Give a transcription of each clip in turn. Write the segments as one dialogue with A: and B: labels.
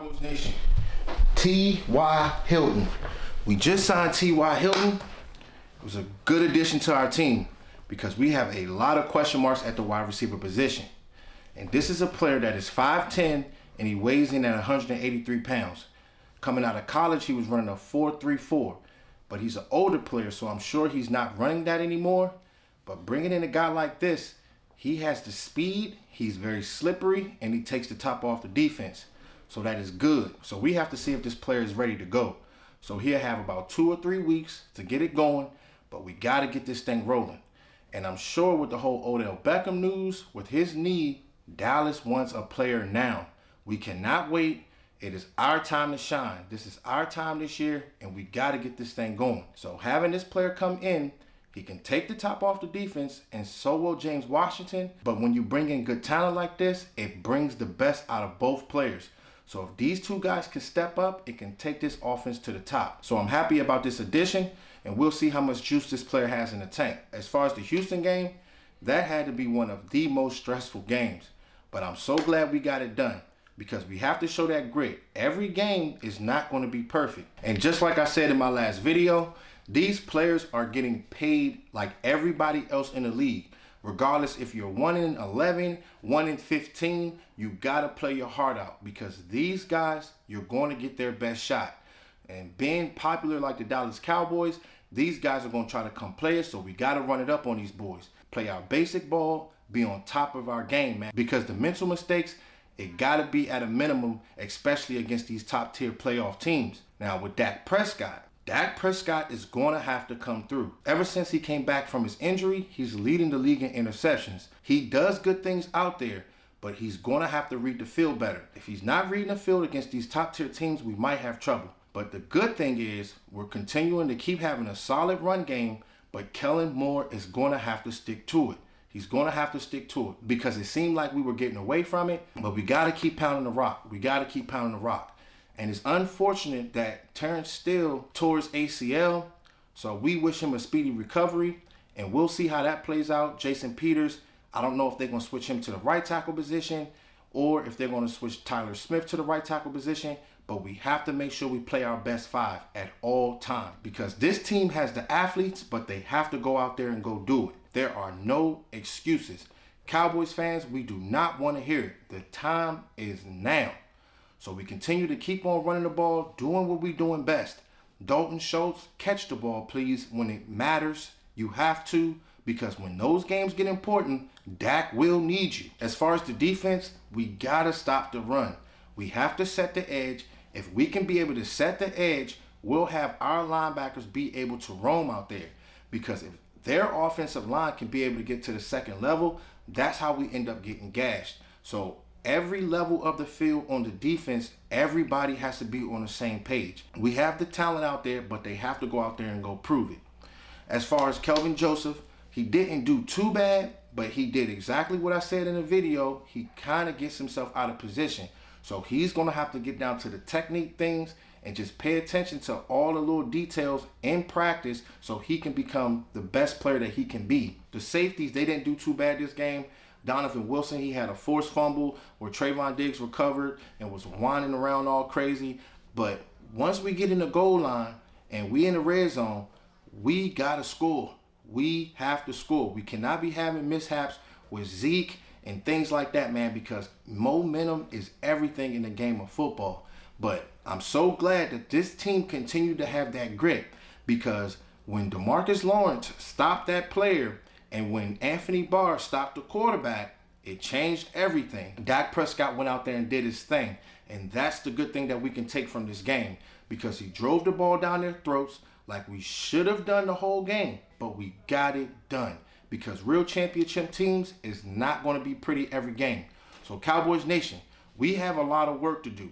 A: Cowboys Nation, T.Y. Hilton. We just signed T.Y. Hilton. It was a good addition to our team because we have a lot of question marks at the wide receiver position. And this is a player that is 5'10", and he weighs in at 183 pounds. Coming out of college, he was running a 4.34. But he's an older player, so I'm sure he's not running that anymore. But bringing in a guy like this, he has the speed, he's very slippery, and he takes the top off the defense. So that is good. So we have to see if this player is ready to go. So he'll have about 2 or 3 weeks to get it going, but we got to get this thing rolling. And I'm sure with the whole Odell Beckham news, with his knee, Dallas wants a player now. We cannot wait. It is our time to shine. This is our time this year, and we got to get this thing going. So having this player come in, he can take the top off the defense, and so will James Washington. But when you bring in good talent like this, it brings the best out of both players. So if these two guys can step up, it can take this offense to the top. So I'm happy about this addition, and we'll see how much juice this player has in the tank. As far as the Houston game, that had to be one of the most stressful games. But I'm so glad we got it done, because we have to show that grit. Every game is not going to be perfect. And just like I said in my last video, these players are getting paid like everybody else in the league. Regardless if you're 1-11, 1-15, you got to play your heart out, because these guys, you're going to get their best shot. And being popular like the Dallas Cowboys, these guys are going to try to come play us, so we got to run it up on these boys. Play our basic ball, be on top of our game, man. Because the mental mistakes, it got to be at a minimum, especially against these top-tier playoff teams. Now, with Dak Prescott is going to have to come through. Ever since he came back from his injury, he's leading the league in interceptions. He does good things out there, but he's going to have to read the field better. If he's not reading the field against these top-tier teams, we might have trouble. But the good thing is we're continuing to keep having a solid run game, but Kellen Moore is going to have to stick to it. He's going to have to stick to it, because it seemed like we were getting away from it, but we got to keep pounding the rock. We got to keep pounding the rock. And it's unfortunate that Terrence Steele tore his ACL, so we wish him a speedy recovery, and we'll see how that plays out. Jason Peters, I don't know if they're going to switch him to the right tackle position or if they're going to switch Tyler Smith to the right tackle position, but we have to make sure we play our best 5 at all times, because this team has the athletes, but they have to go out there and go do it. There are no excuses. Cowboys fans, we do not want to hear it. The time is now. So we continue to keep on running the ball, doing what we're doing best. Dalton Schultz, catch the ball, please, when it matters. You have to, because when those games get important, Dak will need you. As far as the defense, we got to stop the run. We have to set the edge. If we can be able to set the edge, we'll have our linebackers be able to roam out there. Because if their offensive line can be able to get to the second level, that's how we end up getting gashed. So every level of the field on the defense, everybody has to be on the same page. We have the talent out there, but they have to go out there and go prove it. As far as Kelvin Joseph, he didn't do too bad, but he did exactly what I said in the video. He kind of gets himself out of position. So he's going to have to get down to the technique things and just pay attention to all the little details in practice so he can become the best player that he can be. The safeties, they didn't do too bad this game. Donovan Wilson, he had a forced fumble where Trayvon Diggs recovered and was whining around all crazy. But once we get in the goal line and we in the red zone, we got to score. We have to score. We cannot be having mishaps with Zeke and things like that, man, because momentum is everything in the game of football. But I'm so glad that this team continued to have that grit, because when DeMarcus Lawrence stopped that player and when Anthony Barr stopped the quarterback, it changed everything. Dak Prescott went out there and did his thing. And that's the good thing that we can take from this game, because he drove the ball down their throats like we should have done the whole game, but we got it done. Because real championship teams is not going to be pretty every game. So Cowboys Nation, we have a lot of work to do.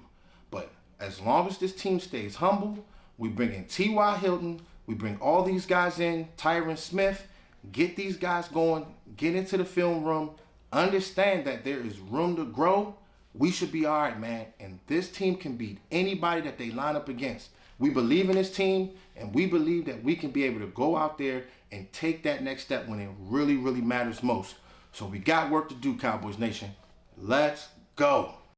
A: But as long as this team stays humble, we bring in T.Y. Hilton, we bring all these guys in, Tyron Smith, get these guys going, get into the film room, understand that there is room to grow, we should be all right, man. And this team can beat anybody that they line up against. We believe in this team, and we believe that we can be able to go out there and take that next step when it really, really matters most. So we got work to do, Cowboys Nation. Let's go.